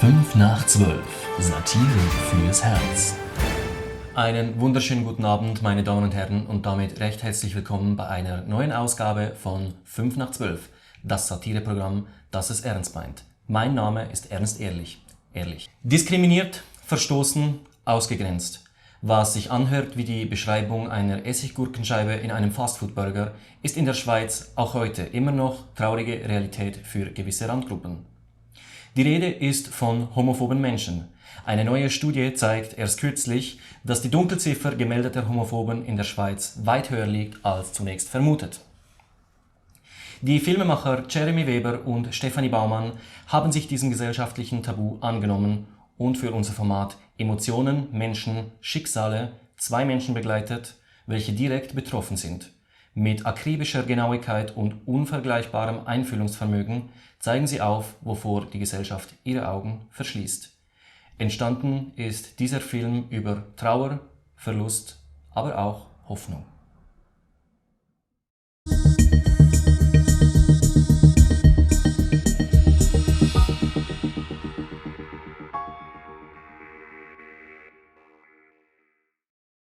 5 nach 12. Satire fürs Herz. Einen wunderschönen guten Abend, meine Damen und Herren, und damit recht herzlich willkommen bei einer neuen Ausgabe von 5 nach 12, das Satireprogramm, das es ernst meint. Mein Name ist Ernst Ehrlich. Diskriminiert, verstoßen, ausgegrenzt. Was sich anhört wie die Beschreibung einer Essiggurkenscheibe in einem Fastfood-Burger, ist in der Schweiz auch heute immer noch traurige Realität für gewisse Randgruppen. Die Rede ist von homophoben Menschen. Eine neue Studie zeigt erst kürzlich, dass die Dunkelziffer gemeldeter Homophoben in der Schweiz weit höher liegt als zunächst vermutet. Die Filmemacher Jeremy Weber und Stefanie Baumann haben sich diesem gesellschaftlichen Tabu angenommen und für unser Format Emotionen, Menschen, Schicksale zwei Menschen begleitet, welche direkt betroffen sind. Mit akribischer Genauigkeit und unvergleichbarem Einfühlungsvermögen zeigen sie auf, wovor die Gesellschaft ihre Augen verschließt. Entstanden ist dieser Film über Trauer, Verlust, aber auch Hoffnung.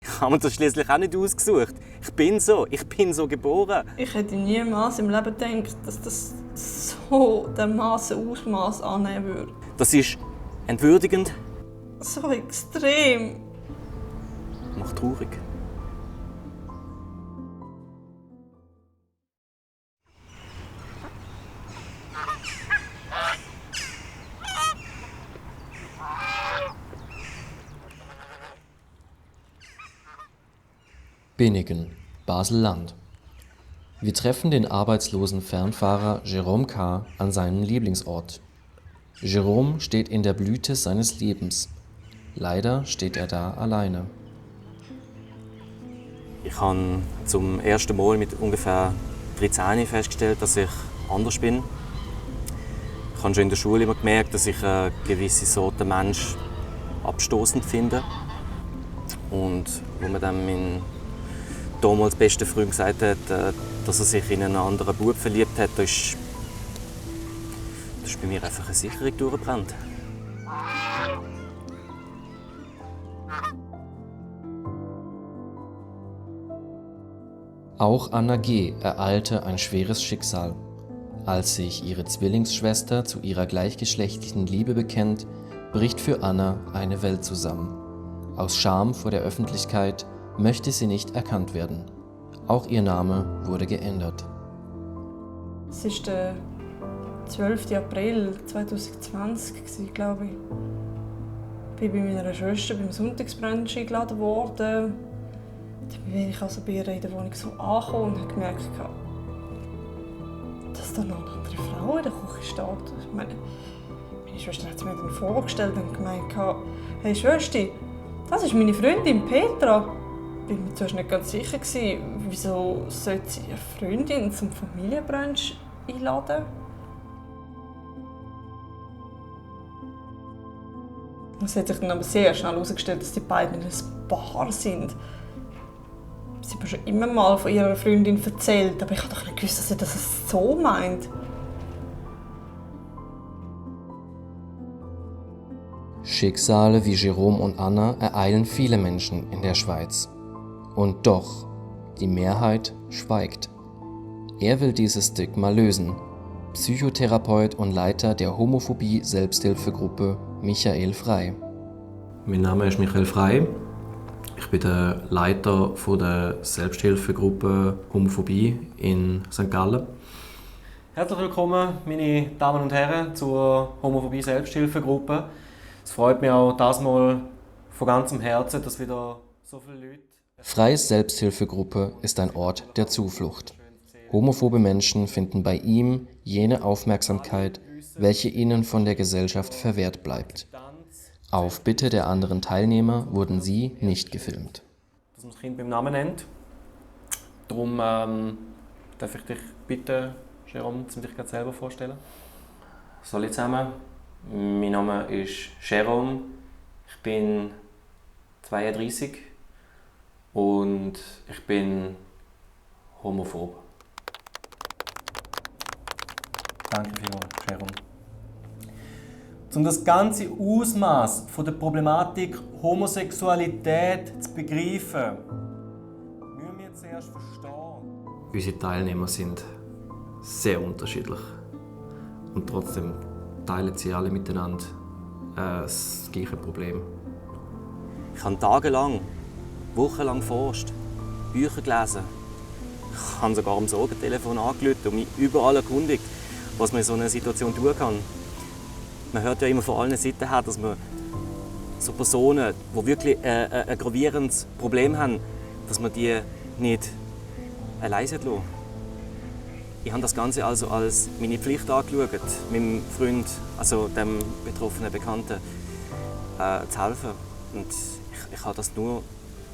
Ich habe mir das schließlich auch nicht ausgesucht. Ich bin so geboren. Ich hätte niemals im Leben gedacht, dass das so dermaßen Ausmaß annehmen würde. Das ist entwürdigend So extrem. und auch traurig. Benigen, Basel-Land. Wir treffen den arbeitslosen Fernfahrer Jérôme K. an seinem Lieblingsort. Jérôme steht in der Blüte seines Lebens. Leider steht er da alleine. Ich habe zum ersten Mal mit ungefähr 13 festgestellt, dass ich anders bin. Ich habe schon in der Schule immer gemerkt, dass ich eine gewisse Sorte Mensch abstoßend finde. Und wo mir dann mein damals bester Freund gesagt hat, dass er sich in einen anderen Bub verliebt hat, da ist bei mir einfach eine Sicherung durchgebrannt. Auch Anna G. ereilte ein schweres Schicksal. Als sich ihre Zwillingsschwester zu ihrer gleichgeschlechtlichen Liebe bekennt, bricht für Anna eine Welt zusammen. Aus Scham vor der Öffentlichkeit möchte sie nicht erkannt werden. Auch ihr Name wurde geändert. Es war der 12. April 2020, glaube ich. Ich bin bei meiner Schwester beim Sonntagsbrunch eingeladen worden. Dann bin ich also bei ihr in der Wohnung so angekommen und habe gemerkt, dass da noch eine andere Frau in der Küche steht. Ich meine Schwester hat es mir dann vorgestellt und gemeint, hey Schwester, das ist meine Freundin Petra. Ich war mir zuerst nicht ganz sicher, wieso sollte sie eine Freundin zum Familienbrunch einladen. Es hat sich dann aber sehr schnell herausgestellt, dass die beiden ein Paar sind. Sie hat mir schon immer mal von ihrer Freundin erzählt, aber ich habe doch nicht gewusst, dass sie das so meint. Schicksale wie Jérôme und Anna ereilen viele Menschen in der Schweiz. Und doch, die Mehrheit schweigt. Er will dieses Stigma lösen. Psychotherapeut und Leiter der Homophobie-Selbsthilfegruppe Michael Frey. Mein Name ist Michael Frey. Ich bin der Leiter der Selbsthilfegruppe Homophobie in St. Gallen. Herzlich willkommen, meine Damen und Herren, zur Homophobie-Selbsthilfegruppe. Es freut mich auch das Mal von ganzem Herzen, dass wieder so viele Leute... Freys Selbsthilfegruppe ist ein Ort der Zuflucht. Homophobe Menschen finden bei ihm jene Aufmerksamkeit, welche ihnen von der Gesellschaft verwehrt bleibt. Auf Bitte der anderen Teilnehmer wurden sie nicht gefilmt. Dass man das Kind beim Namen nennt. Darum darf ich dich bitten, Jérôme, dich gerade selber vorstellen. Hallo zusammen, mein Name ist Jérôme, ich bin 32 und ich bin homophob. Danke vielmals, Jérôme. Um das ganze Ausmaß der Problematik Homosexualität zu begreifen, müssen wir zuerst verstehen. Unsere Teilnehmer sind sehr unterschiedlich. Und trotzdem teilen sie alle miteinander das gleiche Problem. Ich habe tagelang, wochenlang geforscht, Bücher gelesen. Ich habe sogar am Sorgentelefon angerufen und mich überall erkundigt, was man in so einer Situation tun kann. Man hört ja immer von allen Seiten her, dass man so Personen, die wirklich ein gravierendes Problem haben, dass man die nicht allein lassen. Ich habe das Ganze also als meine Pflicht angeschaut, meinem Freund, also dem betroffenen Bekannten, zu helfen. Und ich habe das nur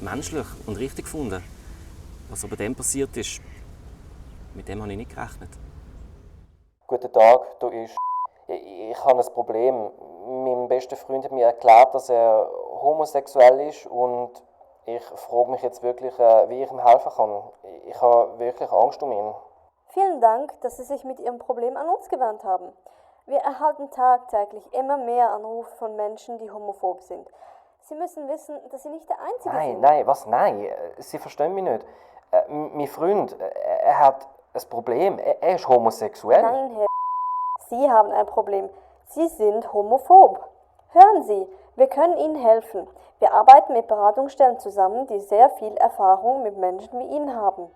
menschlich und richtig gefunden. Was aber dem passiert ist, mit dem habe ich nicht gerechnet. Guten Tag, da ist. Ich habe ein Problem. Mein bester Freund hat mir erklärt, dass er homosexuell ist und ich frage mich jetzt wirklich, wie ich ihm helfen kann. Ich habe wirklich Angst um ihn. Vielen Dank, dass Sie sich mit Ihrem Problem an uns gewandt haben. Wir erhalten tagtäglich immer mehr Anrufe von Menschen, die homophob sind. Sie müssen wissen, dass Sie nicht der Einzige sind. Nein, Sie verstehen mich nicht. Mein Freund, er hat ein Problem. Er ist homosexuell. Nein, Herr, Sie haben ein Problem. Sie sind homophob. Hören Sie, wir können Ihnen helfen. Wir arbeiten mit Beratungsstellen zusammen, die sehr viel Erfahrung mit Menschen wie Ihnen haben.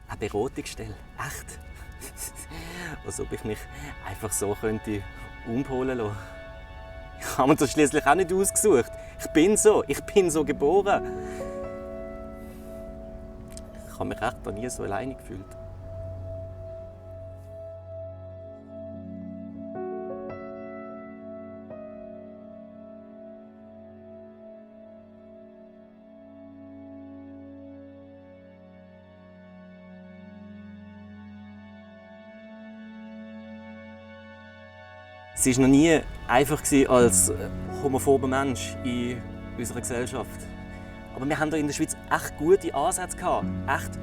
Eine Beratungsstelle? Echt? Als ob ich mich einfach so könnte umholen lassen. Ich habe mir das schliesslich auch nicht ausgesucht. Ich bin so geboren. Ich habe mich echt noch nie so alleine gefühlt. Es war noch nie einfach als homophober Mensch in unserer Gesellschaft. Aber wir haben hier in der Schweiz echt gute Ansätze gehabt, echt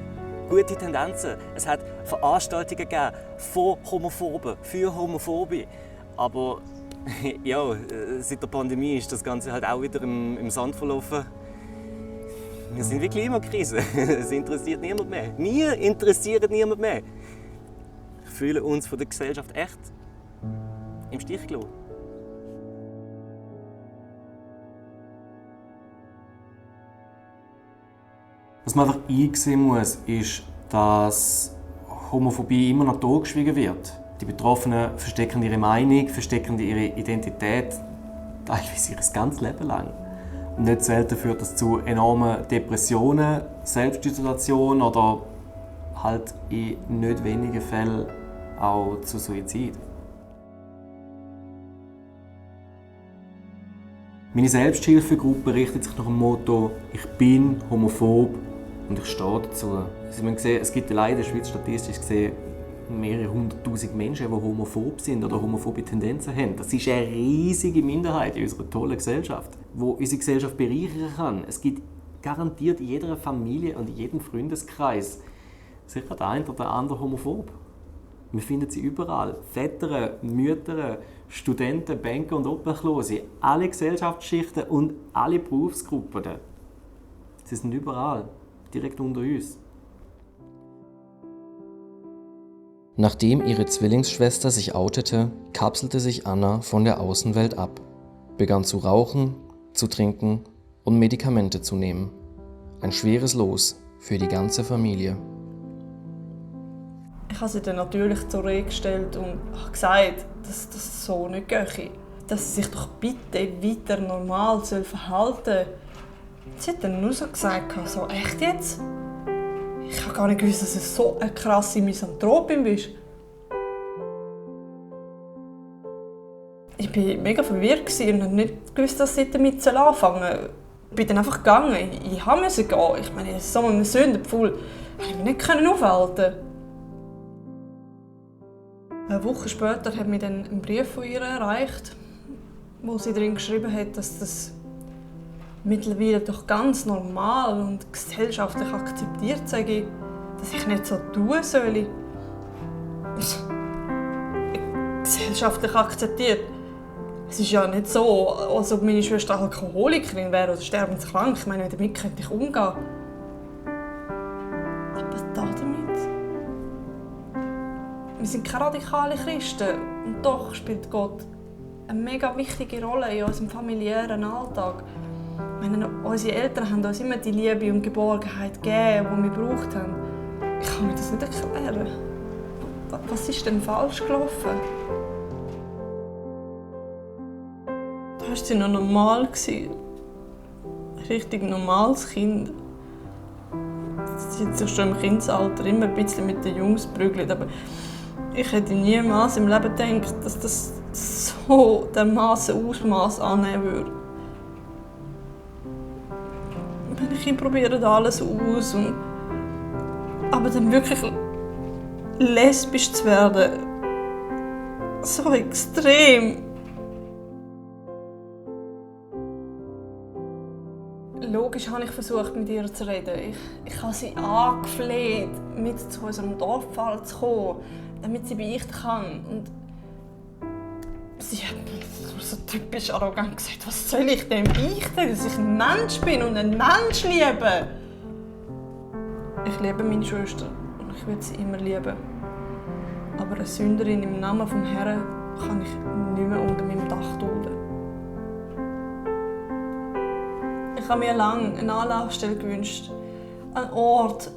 gute Tendenzen. Es hat Veranstaltungen gegeben von Homophoben, für Homophobe. Aber ja, seit der Pandemie ist das Ganze halt auch wieder im Sand verlaufen. Wir sind wie Klimakrise. Es interessiert niemand mehr. Wir interessieren niemand mehr. Wir fühlen uns von der Gesellschaft echt im Stich gelassen. Was man einfach einsehen muss, ist, dass Homophobie immer noch totgeschwiegen wird. Die Betroffenen verstecken ihre Meinung, verstecken ihre Identität, teilweise ihr ganzes Leben lang. Und nicht selten führt das zu enormen Depressionen, Selbstisolation oder halt in nicht wenigen Fällen auch zu Suizid. Meine Selbsthilfegruppe richtet sich nach dem Motto «Ich bin homophob und ich stehe dazu». Also man sieht, es gibt leider in der Schweiz statistisch gesehen mehrere 100'000 Menschen, die homophob sind oder homophobe Tendenzen haben. Das ist eine riesige Minderheit in unserer tollen Gesellschaft, die unsere Gesellschaft bereichern kann. Es gibt garantiert in jeder Familie und in jedem Freundeskreis sicher der eine oder der andere homophob. Wir finden sie überall. Väter, Mütter, Studenten, Banker und Obdachlose. Alle Gesellschaftsschichten und alle Berufsgruppen. Sie sind überall, direkt unter uns. Nachdem ihre Zwillingsschwester sich outete, kapselte sich Anna von der Außenwelt ab, begann zu rauchen, zu trinken und Medikamente zu nehmen. Ein schweres Los für die ganze Familie. Ich habe sie dann natürlich zur Rede gestellt und gesagt, dass das so nicht gehe. Dass sie sich doch bitte weiter normal verhalten soll. Sie hat dann nur so gesagt, so echt jetzt? Ich habe gar nicht gewusst, dass du so eine krasse Misanthropin bist. Ich war mega verwirrt und habe nicht gewusst, dass sie damit anfangen soll. Ich bin dann einfach gegangen. Ich musste gehen. Ich meine, so ein Sündenpfuhl konnte ich mich nicht aufhalten. Eine Woche später hat mich dann ein Brief von ihr erreicht, wo sie darin geschrieben hat, dass das mittlerweile doch ganz normal und gesellschaftlich akzeptiert sei, dass ich nicht so tun soll. Gesellschaftlich akzeptiert? Es ist ja nicht so, als ob meine Schwester Alkoholikerin wäre oder sterbenskrank. Ich meine, damit könnte ich umgehen. Aber damit... Wir sind keine radikalen Christen. Und doch spielt Gott eine mega wichtige Rolle in unserem familiären Alltag. Ich meine, unsere Eltern haben uns immer die Liebe und Geborgenheit gegeben, die wir gebraucht haben. Ich kann mir das nicht erklären. Was ist denn falsch gelaufen? Da war sie noch normal. Ein richtig normales Kind. Sie hat sich schon im Kindesalter immer ein bisschen mit den Jungs geprügelt. Aber ich hätte niemals im Leben gedacht, dass das so dermaßen Ausmaß annehmen würde. Wenn ich probiere alles aus, aber dann wirklich lesbisch zu werden, so extrem. Logisch habe ich versucht, mit ihr zu reden. Ich habe sie angefleht, mit zu unserem Dorffall zu kommen, damit sie beichten kann. Und sie hat so typisch arrogant gesagt, was soll ich denn beichten, dass ich ein Mensch bin und einen Mensch liebe? Ich liebe meine Schwester und ich will sie immer lieben. Aber eine Sünderin im Namen vom Herrn kann ich nicht mehr unter meinem Dach dulden. Ich habe mir lange eine Anlaufstelle gewünscht, einen Ort,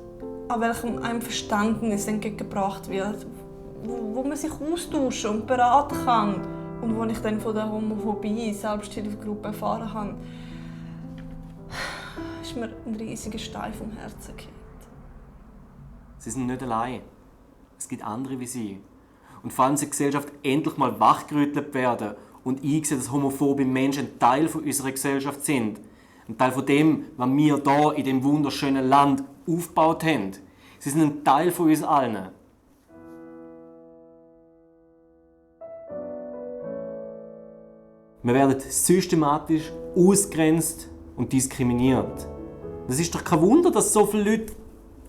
an welchem einem Verständnis entgegengebracht wird, wo man sich austauschen und beraten kann und wo ich dann von der Homophobie Selbsthilfegruppe erfahren habe, ist mir ein riesiger Stein vom Herzen gefallen. Sie sind nicht allein. Es gibt andere wie sie. Und vor allem soll die Gesellschaft endlich mal wachgerüttelt werden und einsehen, dass homophobe Menschen ein Teil unserer Gesellschaft sind. Ein Teil von dem, was wir hier in diesem wunderschönen Land aufgebaut haben. Sie sind ein Teil von uns allen. Wir werden systematisch ausgegrenzt und diskriminiert. Das ist doch kein Wunder, dass so viele Leute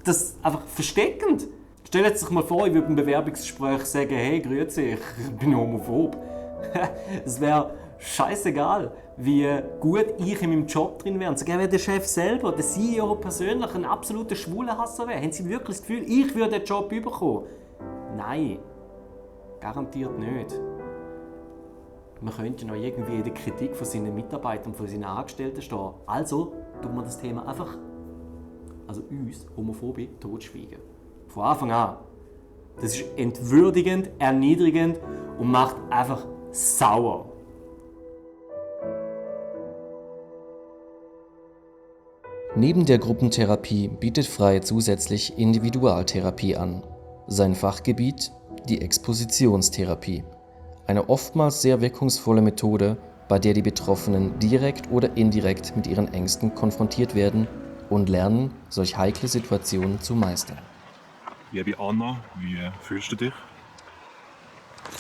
das einfach verstecken. Stellt sich mal vor, ich würde im Bewerbungsgespräch sagen, hey, grüezi, ich bin homophob. Es wäre scheißegal, wie gut ich in meinem Job drin wäre. Sogar wenn der Chef selber, der CEO persönlich, ein absoluter Schwulenhasser wäre, haben Sie wirklich das Gefühl, ich würde den Job bekommen? Nein, garantiert nicht. Man könnte noch irgendwie in der Kritik von seinen Mitarbeitern und von seinen Angestellten stehen. Also tun wir das Thema einfach, also uns, Homophobie, totschweigen. Von Anfang an. Das ist entwürdigend, erniedrigend und macht einfach sauer. Neben der Gruppentherapie bietet Frey zusätzlich Individualtherapie an. Sein Fachgebiet die Expositionstherapie. Eine oftmals sehr wirkungsvolle Methode, bei der die Betroffenen direkt oder indirekt mit ihren Ängsten konfrontiert werden und lernen, solch heikle Situationen zu meistern. Liebe Anna, wie fühlst du dich?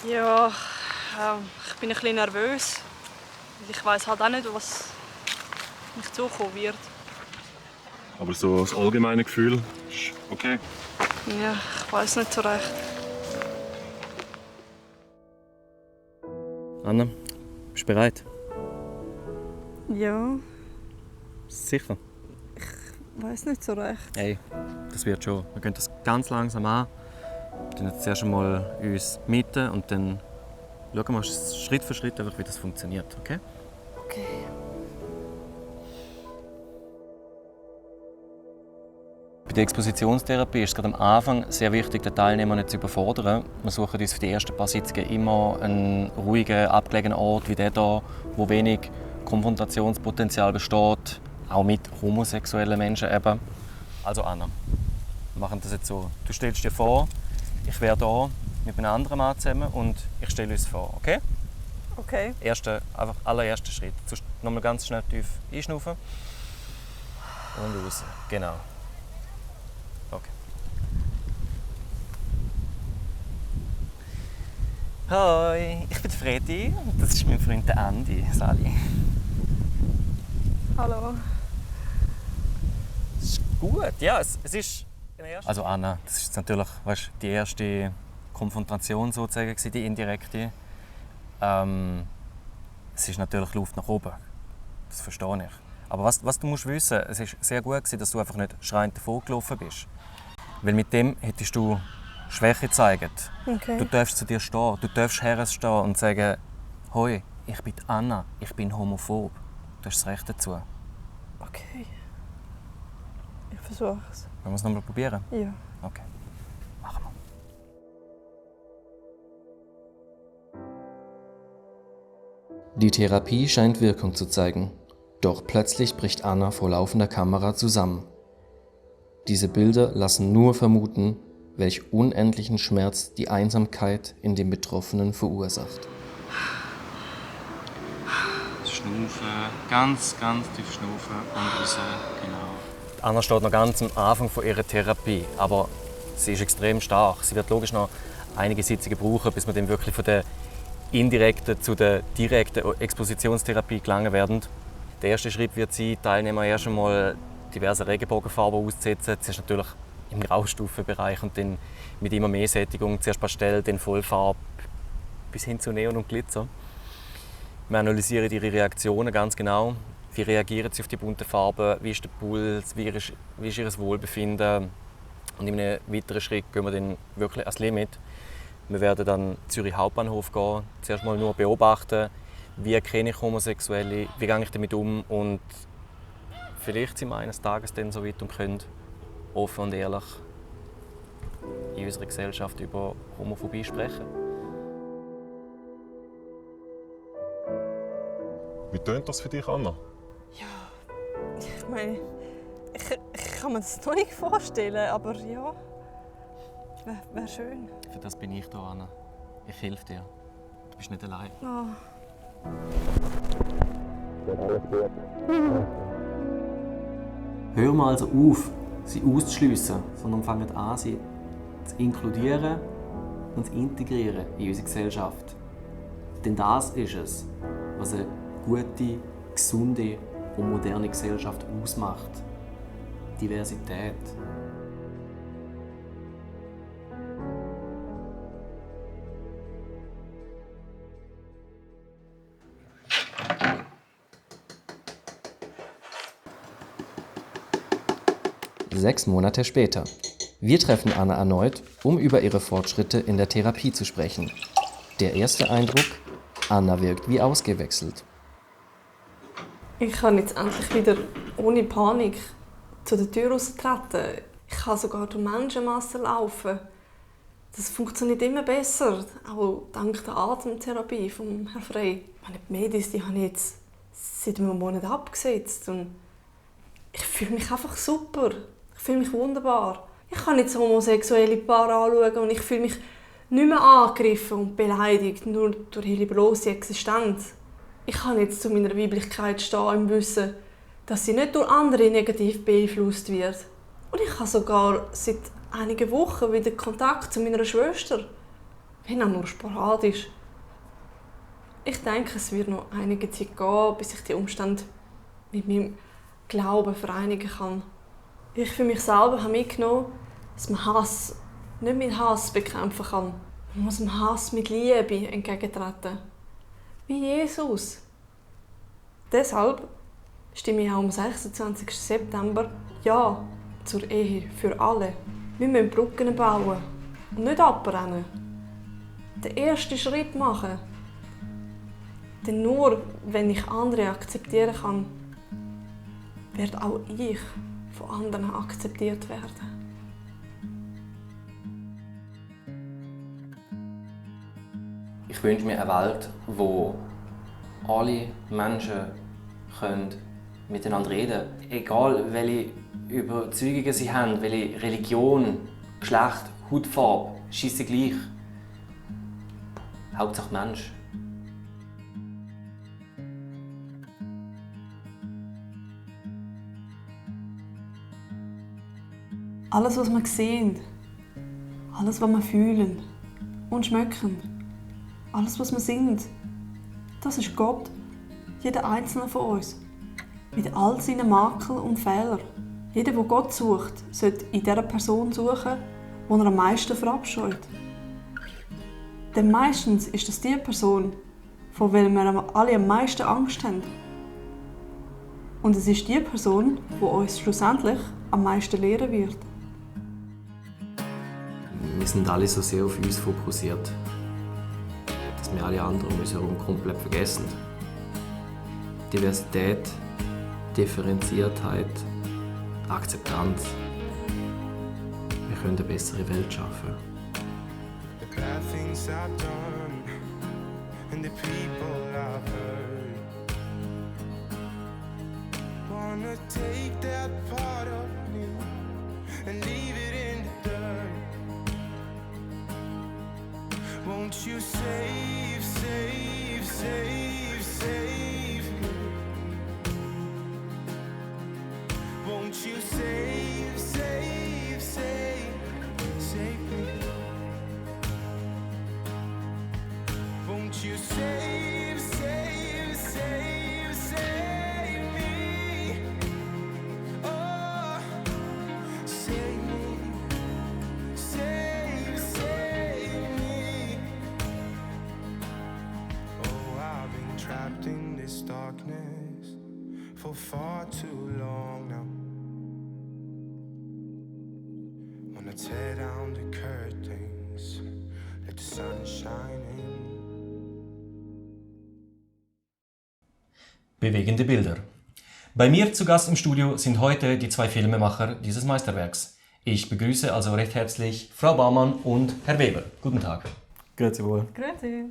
Ja, ich bin ein bisschen nervös. Ich weiß halt auch nicht, was mich zukommen wird. Aber so das allgemeine Gefühl ist okay. Ja, ich weiß nicht so recht. Anna, bist du bereit? Ja, Sicher? ich weiß nicht so recht. Hey, das wird schon. Wir gehen das ganz langsam an. Wir tun jetzt zuerst einmal uns mieten und dann schauen wir Schritt für Schritt, einfach, wie das funktioniert. Okay? Okay. Bei der Expositionstherapie ist es gerade am Anfang sehr wichtig, den Teilnehmer nicht zu überfordern. Wir suchen uns für die ersten paar Sitzungen immer einen ruhigen, abgelegenen Ort wie der hier, wo wenig Konfrontationspotenzial besteht, auch mit homosexuellen Menschen eben. Also Anna, wir machen das jetzt so. Du stellst dir vor, ich wäre hier mit einem anderen Mann zusammen und ich stelle uns vor, okay? Okay. Allererster Schritt. Nochmal ganz schnell tief einschnaufen und raus. Genau. Okay. Hoi, ich bin Freddy und das ist mein Freund Andy. Sali. Hallo. Das ist gut, ja, es ist... Also Anna, das ist natürlich die erste Konfrontation sozusagen, die indirekte. es ist natürlich Luft nach oben. Das verstehe ich. Aber was du musst wissen, es war sehr gut, dass du einfach nicht schreiend davongelaufen bist. Weil mit dem hättest du Schwäche gezeigt. Okay. Du darfst zu dir stehen, du darfst herstehen und sagen, «Hoi, ich bin Anna, ich bin homophob.» Du hast das Recht dazu. Okay. Ich versuche es. Wollen wir es nochmal probieren? Ja. Okay, machen wir. Die Therapie scheint Wirkung zu zeigen. Doch plötzlich bricht Anna vor laufender Kamera zusammen. Diese Bilder lassen nur vermuten, welch unendlichen Schmerz die Einsamkeit in den Betroffenen verursacht. Schnaufen, ganz tief schnaufen und raus, genau. Anna steht noch ganz am Anfang von ihrer Therapie, aber sie ist extrem stark. Sie wird logisch noch einige Sitzungen brauchen, bis wir dann wirklich von der indirekten zu der direkten Expositionstherapie gelangen werden. Der erste Schritt wird sein, Teilnehmer erst einmal diverse Regenbogenfarben auszusetzen. Zuerst natürlich im Graustufenbereich und dann mit immer mehr Sättigung. Zuerst Pastell, dann Vollfarbe, bis hin zu Neon und Glitzer. Wir analysieren ihre Reaktionen ganz genau. Wie reagieren sie auf die bunten Farben? Wie ist der Puls? Wie ist ihr Wohlbefinden? Und in einem weiteren Schritt gehen wir dann wirklich ans Limit. Wir werden dann Zürich Hauptbahnhof gehen. Zuerst mal nur beobachten, wie erkenne ich Homosexuelle, wie gehe ich damit um und vielleicht sind wir eines Tages dann so weit und können offen und ehrlich in unserer Gesellschaft über Homophobie sprechen. Wie tönt das für dich, Anna? Ja, ich meine, ich kann mir das noch nicht vorstellen, aber ja, wäre schön. Für das bin ich da, Anna. Ich helfe dir. Du bist nicht allein. Oh. Hör mal also auf, sie auszuschliessen, sondern fangen an, sie zu inkludieren und zu integrieren in unsere Gesellschaft. Denn das ist es, was eine gute, gesunde und moderne Gesellschaft ausmacht. Diversität. Sechs Monate später. Wir treffen Anna erneut, um über ihre Fortschritte in der Therapie zu sprechen. Der erste Eindruck: Anna wirkt wie ausgewechselt. Ich kann jetzt endlich wieder ohne Panik zu der Tür raustreten. Ich kann sogar durch Menschenmassen laufen. Das funktioniert immer besser, auch dank der Atemtherapie von Herrn Frey. Die Medis die habe ich jetzt seit einem Monat abgesetzt und ich fühle mich einfach super. Ich fühle mich wunderbar. Ich kann jetzt homosexuelle Paare anschauen und ich fühle mich nicht mehr angegriffen und beleidigt, nur durch ihre bloße Existenz. Ich kann jetzt zu meiner Weiblichkeit stehen im Wissen, dass sie nicht durch andere negativ beeinflusst wird. Und ich habe sogar seit einigen Wochen wieder Kontakt zu meiner Schwester. Wenn auch nur sporadisch. Ich denke, es wird noch einige Zeit gehen, bis ich die Umstände mit meinem Glauben vereinigen kann. Ich für mich selber habe mitgenommen, dass man Hass nicht mit Hass bekämpfen kann. Man muss dem Hass mit Liebe entgegentreten. Wie Jesus. Deshalb stimme ich auch am 26. September Ja zur Ehe für alle. Wir müssen Brücken bauen und nicht abrennen. Den ersten Schritt machen. Denn nur wenn ich andere akzeptieren kann, werde auch ich von anderen akzeptiert werden. Ich wünsche mir eine Welt, wo alle Menschen miteinander reden können. Egal, welche Überzeugungen sie haben, welche Religion, Geschlecht, Hautfarbe, scheisse gleich. Hauptsache Mensch. Alles, was wir sehen, alles, was wir fühlen und schmecken, alles, was wir sind, das ist Gott, jeder einzelne von uns, mit all seinen Makeln und Fehlern. Jeder, der Gott sucht, sollte in der Person suchen, die er am meisten verabscheut. Denn meistens ist das die Person, vor welchem wir alle am meisten Angst haben. Und es ist die Person, die uns schlussendlich am meisten lehren wird. Wir sind alle so sehr auf uns fokussiert, dass wir alle anderen um uns herum komplett vergessen. Diversität, Differenziertheit, Akzeptanz. Wir können eine bessere Welt schaffen. The bad things I've done and the people I've hurt. Wanna take that part of me and leave it in the dirt. Won't you save, save, save, save me? Won't you save, save, save, save me? Won't you save, save, save, save me? Oh, save me, save, save me. Oh, I've been trapped in this darkness for far too long now. Wanna tear down the curtains, let the sun shine in. Bewegende Bilder. Bei mir zu Gast im Studio sind heute die zwei Filmemacher dieses Meisterwerks. Ich begrüße also recht herzlich Frau Baumann und Herr Weber. Guten Tag. Grüezi wohl. Grüezi.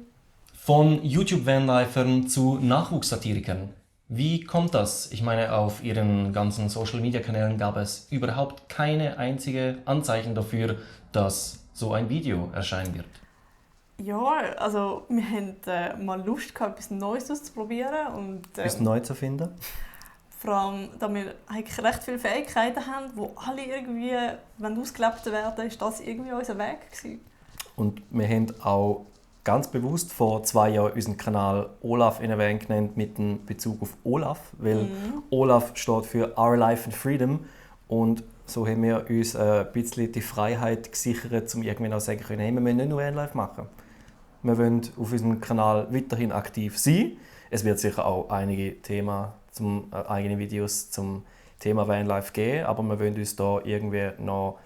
Von YouTube-Vanlifern zu Nachwuchssatirikern. Wie kommt das? Ich meine, auf Ihren ganzen Social-Media-Kanälen gab es überhaupt keine einzige Anzeichen dafür, dass so ein Video erscheinen wird. Ja, also wir hatten mal Lust gehabt, etwas Neues auszuprobieren. Und, Etwas neu zu finden. vor allem, da wir eigentlich recht viele Fähigkeiten haben, die alle irgendwie ausgelebt werden, ist das irgendwie unser Weg gewesen. Und wir haben auch ganz bewusst vor 2 Jahren unseren Kanal Olaf in Erwähnung genannt mit dem Bezug auf Olaf, weil Olaf steht für Our Life and Freedom und so haben wir uns ein bisschen die Freiheit gesichert, um irgendwann auch sagen können, hey, wir müssen nicht nur Vanlife machen. Wir wollen auf unserem Kanal weiterhin aktiv sein. Es wird sicher auch einige eigene Videos zum Thema Vanlife geben, aber wir wollen uns da irgendwie noch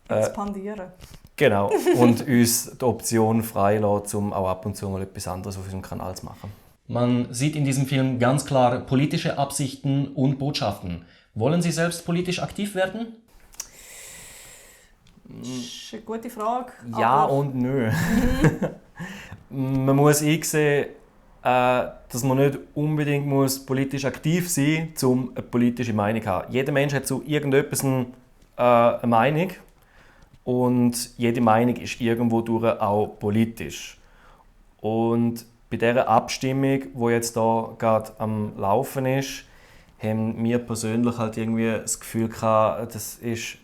Expandieren. Genau, und uns die Option freilassen, um auch ab und zu mal etwas anderes auf unserem Kanal zu machen. Man sieht in diesem Film ganz klar politische Absichten und Botschaften. Wollen Sie selbst politisch aktiv werden? Das ist eine gute Frage. Ja aber und nö. Man muss einsehen, dass man nicht unbedingt politisch aktiv sein muss, um eine politische Meinung zu haben. Jeder Mensch hat zu irgendetwas eine Meinung. Und jede Meinung ist irgendwo durch auch politisch. Und bei dieser Abstimmung, die jetzt hier gerade am Laufen ist, haben wir persönlich halt irgendwie das Gefühl gehabt, das ist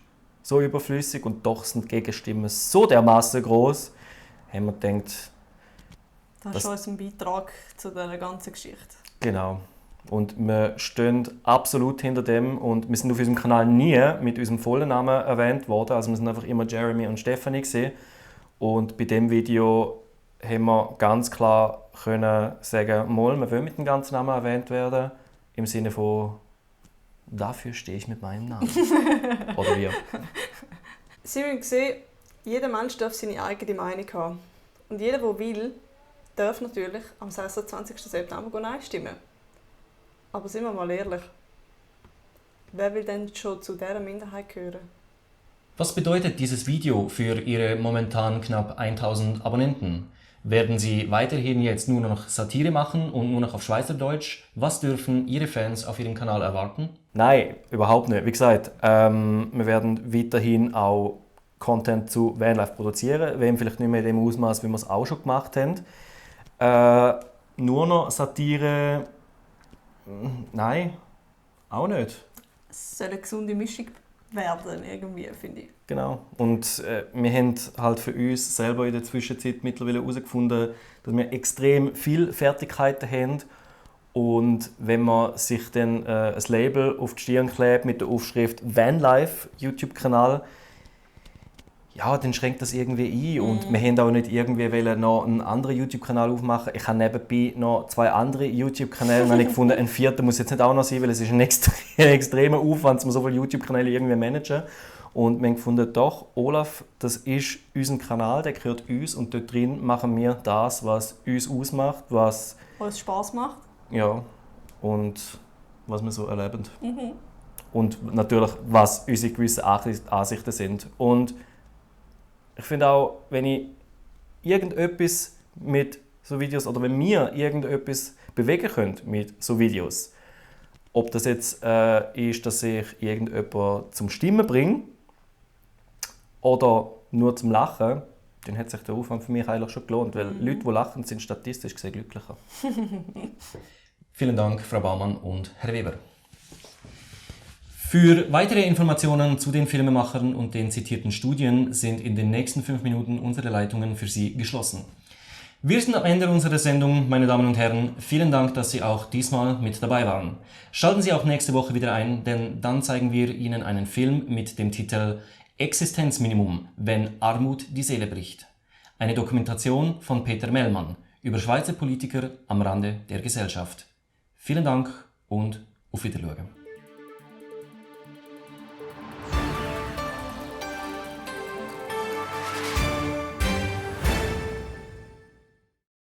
so überflüssig und doch sind die Gegenstimmen so dermaßen groß, haben wir gedacht, das ist schon unser Beitrag zu dieser ganzen Geschichte. Genau. Und wir stehen absolut hinter dem und wir sind auf unserem Kanal nie mit unserem vollen Namen erwähnt worden. Also wir sind einfach immer Jeremy und Stephanie gewesen. Und bei dem Video haben wir ganz klar können sagen, wir wollen mit dem ganzen Namen erwähnt werden. Im Sinne von, dafür stehe ich mit meinem Namen. Oder wir. Sie haben gesehen, jeder Mensch darf seine eigene Meinung haben. Und jeder, der will, darf natürlich am 26. September Nein stimmen. Aber sind wir mal ehrlich, wer will denn schon zu dieser Minderheit gehören? Was bedeutet dieses Video für Ihre momentan knapp 1000 Abonnenten? Werden Sie weiterhin jetzt nur noch Satire machen und nur noch auf Schweizerdeutsch? Was dürfen Ihre Fans auf Ihrem Kanal erwarten? Nein, überhaupt nicht. Wie gesagt, wir werden weiterhin auch Content zu Vanlife produzieren, wenn vielleicht nicht mehr in dem Ausmaß, wie wir es auch schon gemacht haben. Nur noch Satire. Nein, auch nicht. Es soll eine gesunde Mischung werden, irgendwie, finde ich. Genau. Und wir haben halt für uns selber in der Zwischenzeit mittlerweile herausgefunden, dass wir extrem viele Fertigkeiten haben. Und wenn man sich dann ein Label auf die Stirn klebt mit der Aufschrift Vanlife YouTube-Kanal, ja, dann schränkt das irgendwie ein. Und wir wollten auch nicht irgendwie noch einen anderen YouTube-Kanal aufmachen. Ich habe nebenbei noch 2 andere YouTube-Kanäle und habe ich gefunden, ein 4. muss jetzt nicht auch noch sein, weil es ist ein extremer Aufwand, um so viele YouTube-Kanäle irgendwie zu managen. Und wir haben gefunden, doch, Olaf, das ist unser Kanal, der gehört uns und dort drin machen wir das, was uns ausmacht, was es Spass macht. ja, und was wir so erleben. Und natürlich, was unsere gewissen Ansichten sind. Und ich finde auch, wenn ich irgendetwas mit so Videos oder wenn wir irgendetwas bewegen können mit so Videos, ob das jetzt ist, dass ich irgendjemanden zum Stimmen bringe oder nur zum Lachen, dann hat sich der Aufwand für mich eigentlich schon gelohnt, weil Leute, die lachen, sind statistisch gesehen glücklicher. Vielen Dank, Frau Baumann und Herr Weber. Für weitere Informationen zu den Filmemachern und den zitierten Studien sind in den nächsten 5 Minuten unsere Leitungen für Sie geschlossen. Wir sind am Ende unserer Sendung, meine Damen und Herren. Vielen Dank, dass Sie auch diesmal mit dabei waren. Schalten Sie auch nächste Woche wieder ein, denn dann zeigen wir Ihnen einen Film mit dem Titel Existenzminimum, wenn Armut die Seele bricht. Eine Dokumentation von Peter Mellmann über Schweizer Politiker am Rande der Gesellschaft. Vielen Dank und auf Wiedersehen.